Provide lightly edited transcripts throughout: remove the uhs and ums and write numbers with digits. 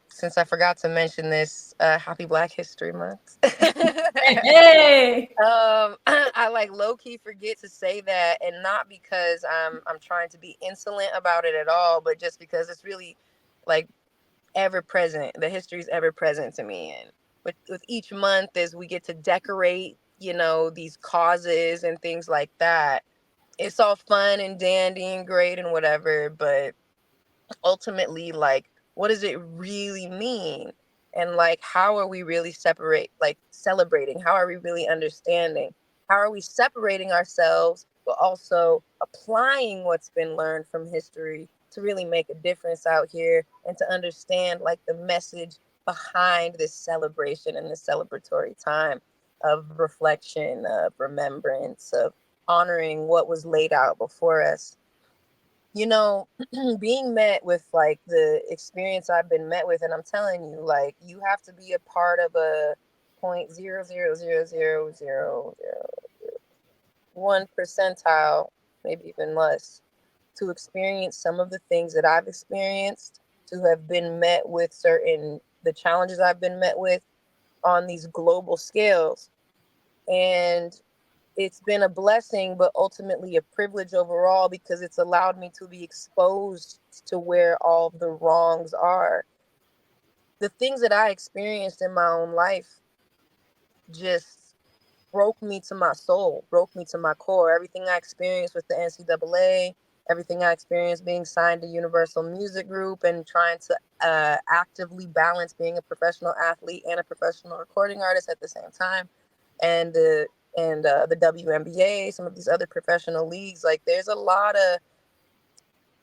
Since I forgot to mention this, happy Black History Month. Hey. I like low key forget to say that, and not because I'm trying to be insolent about it at all, but just because it's really like ever present. The history is ever present to me, and with each month as we get to decorate, these causes and things like that, it's all fun and dandy and great and whatever, but ultimately, like, what does it really mean? And like, how are we really celebrating? How are we really understanding? How are we separating ourselves but also applying what's been learned from history to really make a difference out here and to understand like the message behind this celebration and this celebratory time of reflection, of remembrance, of honoring what was laid out before us? you know, Being met with like the experience I've been met with, and I'm telling you, like, you have to be a part of a 0.0000001 percentile, maybe even less, to experience some of the things that I've experienced, to have been met with the challenges I've been met with on these global scales. And it's been a blessing, but ultimately a privilege overall, because it's allowed me to be exposed to where all the wrongs are. The things that I experienced in my own life just broke me to my soul, broke me to my core. Everything I experienced with the NCAA, everything I experienced being signed to Universal Music Group and trying to actively balance being a professional athlete and a professional recording artist at the same time, and the WNBA, some of these other professional leagues. Like, there's a lot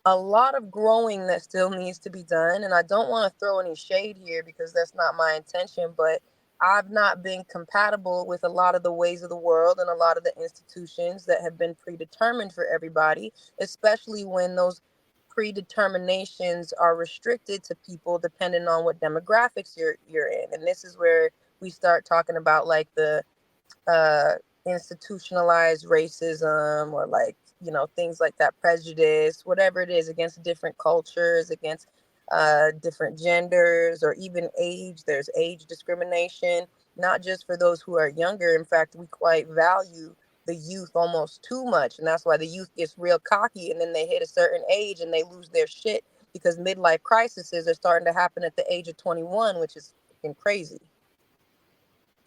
of growing that still needs to be done, and I don't want to throw any shade here because that's not my intention, but I've not been compatible with a lot of the ways of the world and a lot of the institutions that have been predetermined for everybody, especially when those predeterminations are restricted to people depending on what demographics you're in. And this is where we start talking about like the uh, institutionalized racism, or like, things like that, prejudice, whatever it is, against different cultures, against different genders, or even age. There's age discrimination, not just for those who are younger. In fact, we quite value the youth almost too much. And that's why the youth gets real cocky, and then they hit a certain age and they lose their shit, because midlife crises are starting to happen at the age of 21, which is fucking crazy,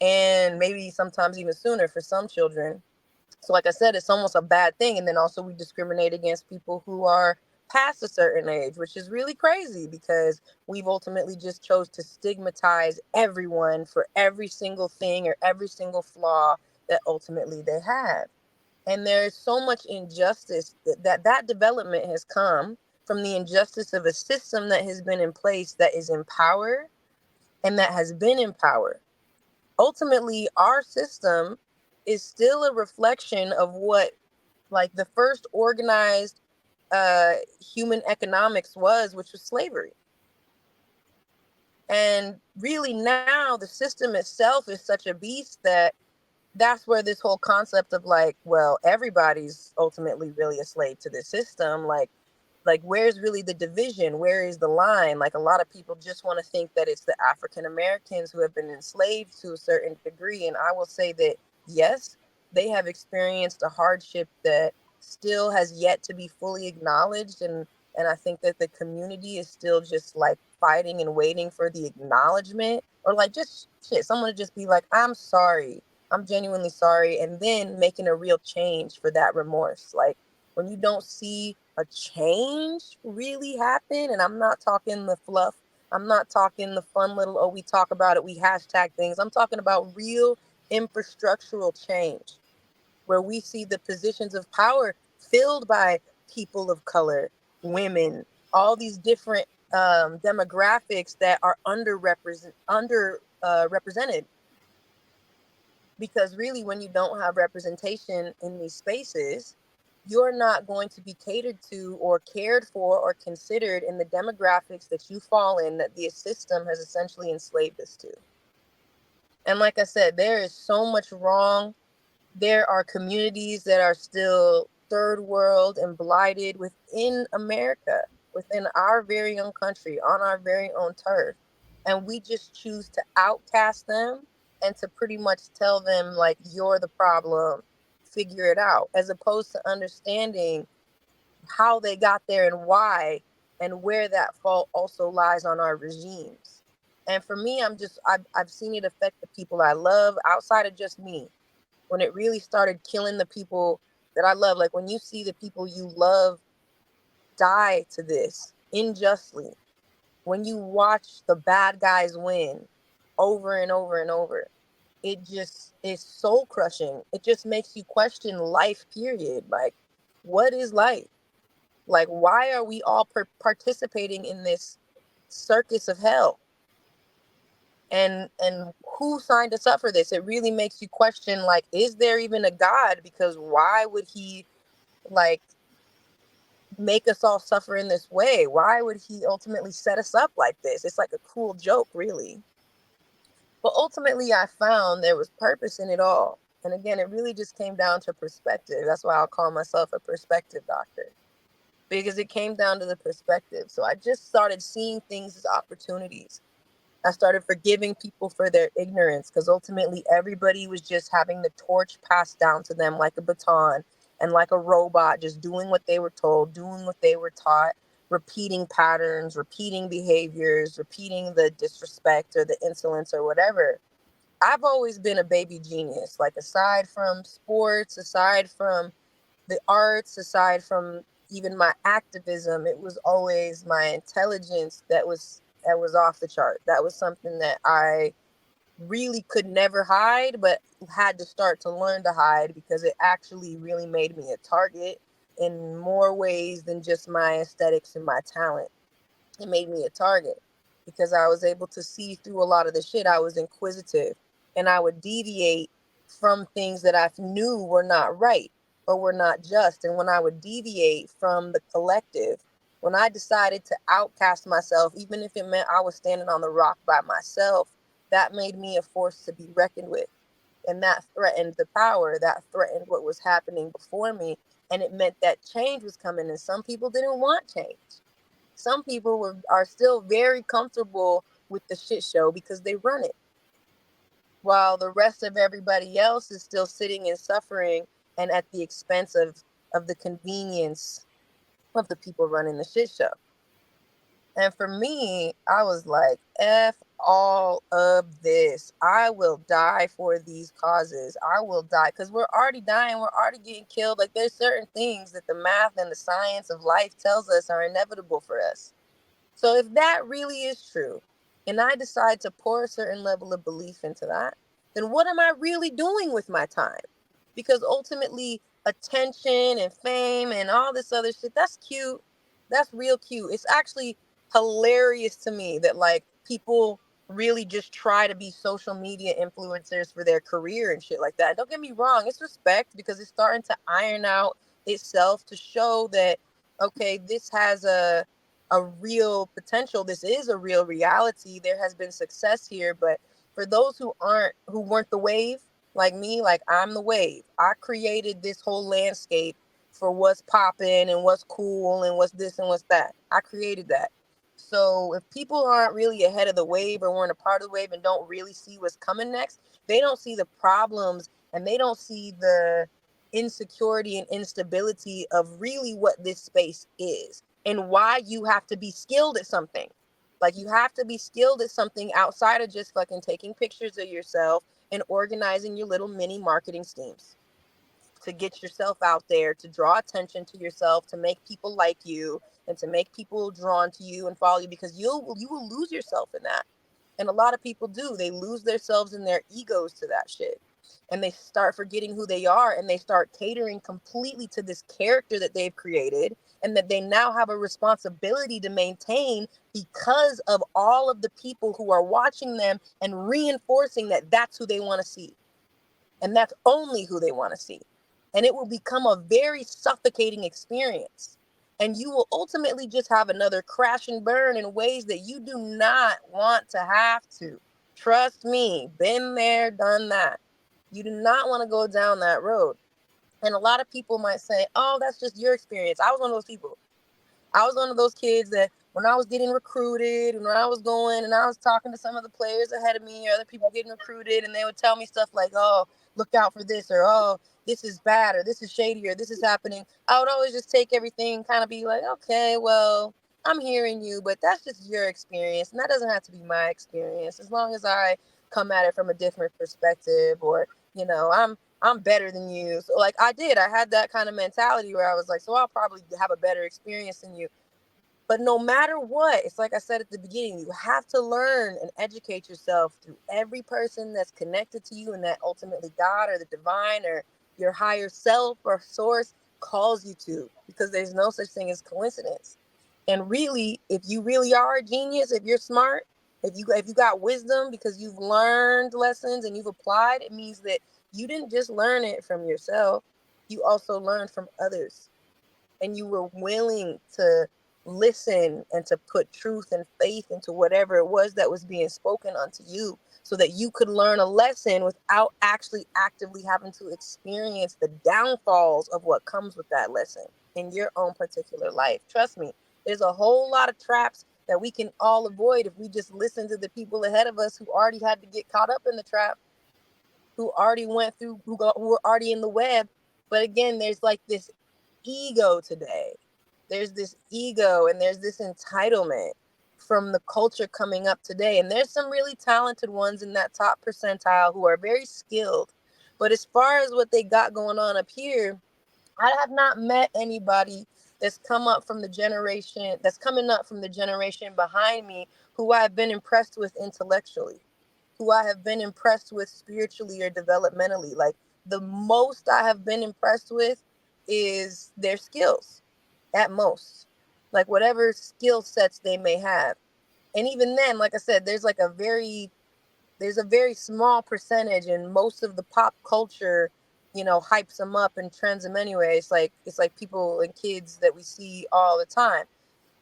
and maybe sometimes even sooner for some children. So, like I said, it's almost a bad thing. And then also, we discriminate against people who are past a certain age, which is really crazy because we've ultimately just chose to stigmatize everyone for every single thing or every single flaw that ultimately they have. And there's so much injustice that development has come from the injustice of a system that has been in place, that is in power, and that has been in power. Ultimately, our system is still a reflection of what, like, the first organized human economics was, which was slavery. And really, now the system itself is such a beast that that's where this whole concept of like, well, everybody's ultimately really a slave to the system. Like, where's really the division? Where is the line? Like, a lot of people just want to think that it's the African Americans who have been enslaved to a certain degree. And I will say that, yes, they have experienced a hardship that still has yet to be fully acknowledged. And I think that the community is still just like fighting and waiting for the acknowledgement, or like just shit, someone to just be like, I'm sorry, I'm genuinely sorry, and then making a real change for that remorse. Like, when you don't see a change really happen, and I'm not talking the fluff, I'm not talking the fun little, oh, we talk about it, we hashtag things. I'm talking about real infrastructural change, where we see the positions of power filled by people of color, women, all these different demographics that are represented. Because really, when you don't have representation in these spaces, you're not going to be catered to or cared for or considered in the demographics that you fall in, that the system has essentially enslaved us to. And like I said, there is so much wrong. There are communities that are still third world and blighted within America. within our very own country, on our very own turf. And we just choose to outcast them and to pretty much tell them, like, you're the problem, figure it out, as opposed to understanding how they got there and why, and where that fault also lies on our regimes. And for me, I've seen it affect the people I love outside of just me. When it really started killing the people that I love, like when you see the people you love die to this unjustly, when you watch the bad guys win over and over and over, it just is soul crushing. It just makes you question life, period. Like, what is life? Like, why are we all participating in this circus of hell? And who signed us up for this? It really makes you question, like, is there even a God? Because why would he, like, make us all suffer in this way? Why would he ultimately set us up like this? It's like a cruel joke, really. But ultimately, I found there was purpose in it all. And again, it really just came down to perspective. That's why I'll call myself a perspective doctor, because it came down to the perspective. So I just started seeing things as opportunities. I started forgiving people for their ignorance, because ultimately everybody was just having the torch passed down to them like a baton, and like a robot, just doing what they were told, doing what they were taught, repeating patterns, repeating behaviors, repeating the disrespect or the insolence or whatever. I've always been a baby genius. Like, aside from sports, aside from the arts, aside from even my activism, it was always my intelligence that was off the chart. That was something that I really could never hide, but had to start to learn to hide, because it actually really made me a target in more ways than just my aesthetics and my talent. It made me a target because I was able to see through a lot of the shit. I was inquisitive, and I would deviate from things that I knew were not right or were not just. And when I would deviate from the collective, when I decided to outcast myself, even if it meant I was standing on the rock by myself, that made me a force to be reckoned with. And that threatened the power, that threatened what was happening before me. And it meant that change was coming. And some people didn't want change. Some people are still very comfortable with the shit show because they run it, while the rest of everybody else is still sitting and suffering, and at the expense of the convenience of the people running the shit show. And for me, I was like, F all of this. I will die for these causes. I will die, because we're already dying. We're already getting killed. Like, there's certain things that the math and the science of life tells us are inevitable for us. So if that really is true, and I decide to pour a certain level of belief into that, then what am I really doing with my time? Because ultimately, attention and fame and all this other shit, that's cute. That's real cute. It's actually hilarious to me that, like, people really just try to be social media influencers for their career and shit like that. Don't get me wrong, it's respect, because it's starting to iron out itself to show that, okay, this has a real potential. This is a real reality. There has been success here. But for those who weren't the wave, like me, like, I'm the wave. I created this whole landscape for what's popping and what's cool and what's this and what's that. I created that. So if people aren't really ahead of the wave or weren't a part of the wave and don't really see what's coming next, they don't see the problems, and they don't see the insecurity and instability of really what this space is, and why you have to be skilled at something. Like, you have to be skilled at something outside of just fucking taking pictures of yourself and organizing your little mini marketing schemes to get yourself out there, to draw attention to yourself, to make people like you, and to make people drawn to you and follow you, because you will lose yourself in that. And a lot of people do. They lose themselves and their egos to that shit. And they start forgetting who they are, and they start catering completely to this character that they've created, and that they now have a responsibility to maintain, because of all of the people who are watching them and reinforcing that that's who they want to see. And that's only who they want to see. And it will become a very suffocating experience. And you will ultimately just have another crash and burn in ways that you do not want to have to. Trust me, been there, done that. You do not want to go down that road. And a lot of people might say, oh, that's just your experience. I was one of those people. I was one of those kids that when I was getting recruited and when I was going and I was talking to some of the players ahead of me or other people getting recruited, and they would tell me stuff like, oh, look out for this, or oh, this is bad, or this is shady, or this is happening. I would always just take everything and kind of be like, okay, well, I'm hearing you, but that's just your experience. And that doesn't have to be my experience. As long as I come at it from a different perspective, or, I'm better than you. So like I had that kind of mentality where I was like, so I'll probably have a better experience than you. But no matter what, it's like I said at the beginning, you have to learn and educate yourself through every person that's connected to you, and that ultimately God or the divine or your higher self or source calls you to, because there's no such thing as coincidence. And really, if you really are a genius, if you're smart, if you got wisdom because you've learned lessons and you've applied, it means that you didn't just learn it from yourself, you also learned from others, and you were willing to listen and to put truth and faith into whatever it was that was being spoken unto you, so that you could learn a lesson without actually actively having to experience the downfalls of what comes with that lesson in your own particular life. Trust me, there's a whole lot of traps that we can all avoid if we just listen to the people ahead of us who already had to get caught up in the trap, who already went through, who were already in the web. But again, there's like this ego today. There's this ego and there's this entitlement from the culture coming up today. And there's some really talented ones in that top percentile who are very skilled. But as far as what they got going on up here, I have not met anybody that's coming up from the generation behind me who I've been impressed with intellectually, who I have been impressed with spiritually or developmentally. Like, the most I have been impressed with is their skills at most, like whatever skill sets they may have. And even then, like I said, there's a very small percentage, and most of the pop culture, hypes them up and trends them anyway. It's like people and kids that we see all the time.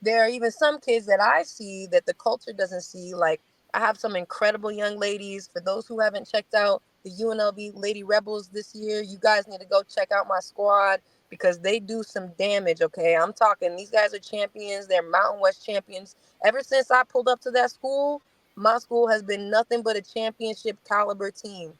There are even some kids that I see that the culture doesn't see. Like, I have some incredible young ladies. For those who haven't checked out the UNLV Lady Rebels this year, you guys need to go check out my squad, because they do some damage. Okay, I'm talking, these guys are champions. They're Mountain West champions. Ever since I pulled up to that school, my school has been nothing but a championship caliber team.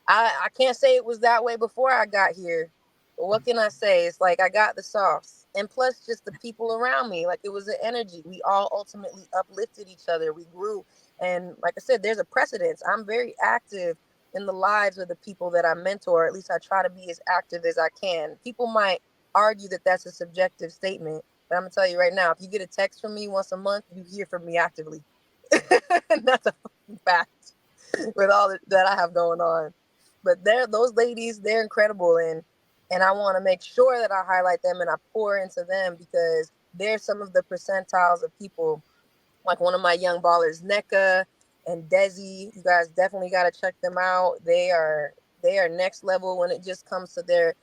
I can't say it was that way before I got here. But what can I say? It's like I got the sauce. And plus, just the people around me. Like, it was an energy. We all ultimately uplifted each other. We grew. And like I said, there's a precedence. I'm very active in the lives of the people that I mentor. At least I try to be as active as I can. People might argue that that's a subjective statement. But I'm going to tell you right now, if you get a text from me once a month, you hear from me actively. And that's a fact with all that I have going on. But those ladies, they're incredible, and I want to make sure that I highlight them and I pour into them, because they're some of the percentiles of people. Like one of my young ballers, NECA and Desi. You guys definitely got to check them out. They are next level when it just comes to their,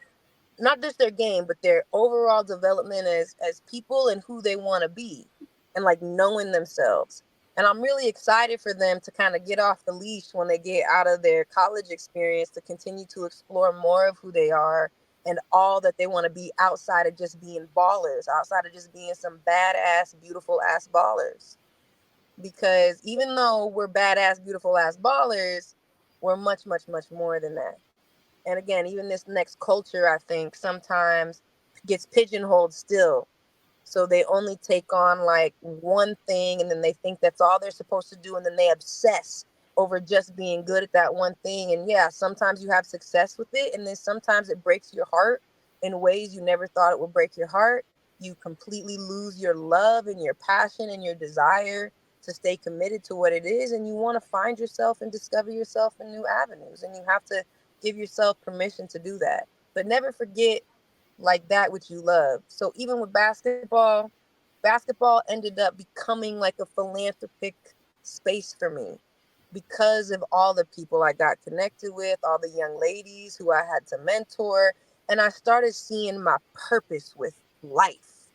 not just their game, but their overall development as people and who they want to be, and like knowing themselves. And I'm really excited for them to kind of get off the leash when they get out of their college experience, to continue to explore more of who they are and all that they want to be, outside of just being ballers, outside of just being some badass, beautiful ass ballers. Because even though we're badass, beautiful ass ballers, we're much, much, much more than that. And again, even this next culture, I think, sometimes gets pigeonholed still. So they only take on like one thing, and then they think that's all they're supposed to do. And then they obsess over just being good at that one thing. And yeah, sometimes you have success with it. And then sometimes it breaks your heart in ways you never thought it would break your heart. You completely lose your love and your passion and your desire to stay committed to what it is. And you want to find yourself and discover yourself in new avenues. And you have to give yourself permission to do that. But never forget, like, that which you love. So even with basketball ended up becoming like a philanthropic space for me, because of all the people I got connected with, all the young ladies who I had to mentor, and I started seeing my purpose with life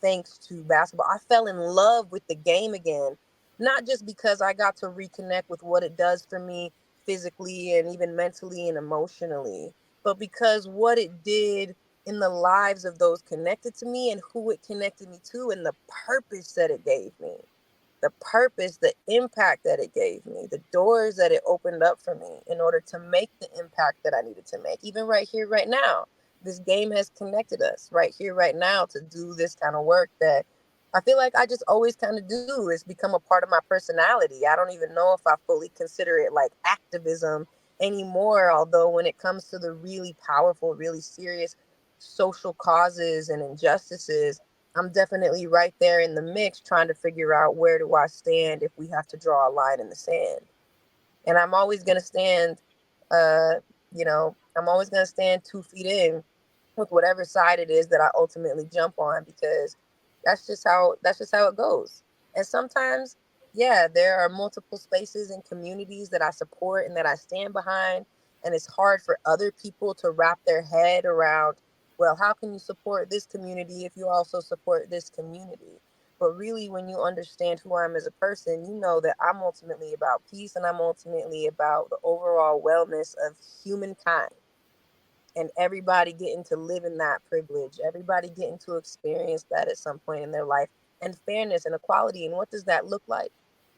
thanks to basketball. I fell in love with the game again, not just because I got to reconnect with what it does for me physically and even mentally and emotionally, but because what it did in the lives of those connected to me and who it connected me to and the purpose that it gave me. The purpose, the impact that it gave me, the doors that it opened up for me in order to make the impact that I needed to make. Even right here, right now, this game has connected us right here, right now to do this kind of work that I feel like I just always kind of do. It's become a part of my personality. I don't even know if I fully consider it like activism anymore. Although when it comes to the really powerful, really serious social causes and injustices, I'm definitely right there in the mix trying to figure out where do I stand if we have to draw a line in the sand. And I'm always going to stand, uh, I'm always going to stand 2 feet in with whatever side it is that I ultimately jump on, because that's just how it goes. And sometimes, yeah, there are multiple spaces and communities that I support and that I stand behind, and it's hard for other people to wrap their head around, well, how can you support this community if you also support this community? But really, when you understand who I am as a person, you know that I'm ultimately about peace, and I'm ultimately about the overall wellness of humankind, and everybody getting to live in that privilege, everybody getting to experience that at some point in their life, and fairness and equality. And what does that look like?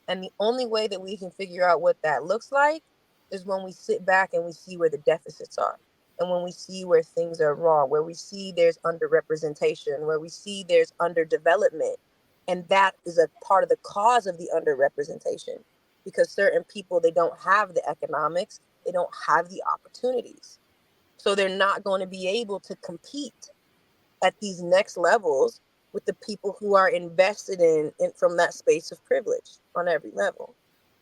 And the only way that we can figure out what that looks like is when we sit back and we see where the deficits are. And when we see where things are wrong, where we see there's underrepresentation, where we see there's underdevelopment. And that is a part of the cause of the underrepresentation, because certain people, they don't have the economics, they don't have the opportunities. So they're not going to be able to compete at these next levels with the people who are invested in from that space of privilege on every level.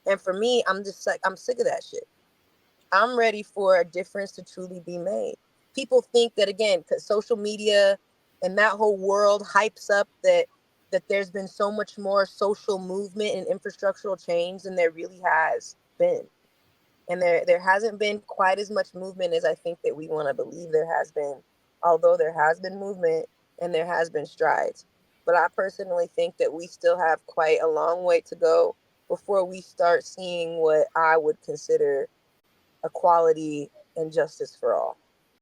And for me, I'm just like, I'm sick of that shit. I'm ready for a difference to truly be made. People think that, again, because social media and that whole world hypes up that there's been so much more social movement and infrastructural change than there really has been. And there hasn't been quite as much movement as I think that we want to believe there has been, although there has been movement and there has been strides. But I personally think that we still have quite a long way to go before we start seeing what I would consider equality and justice for all.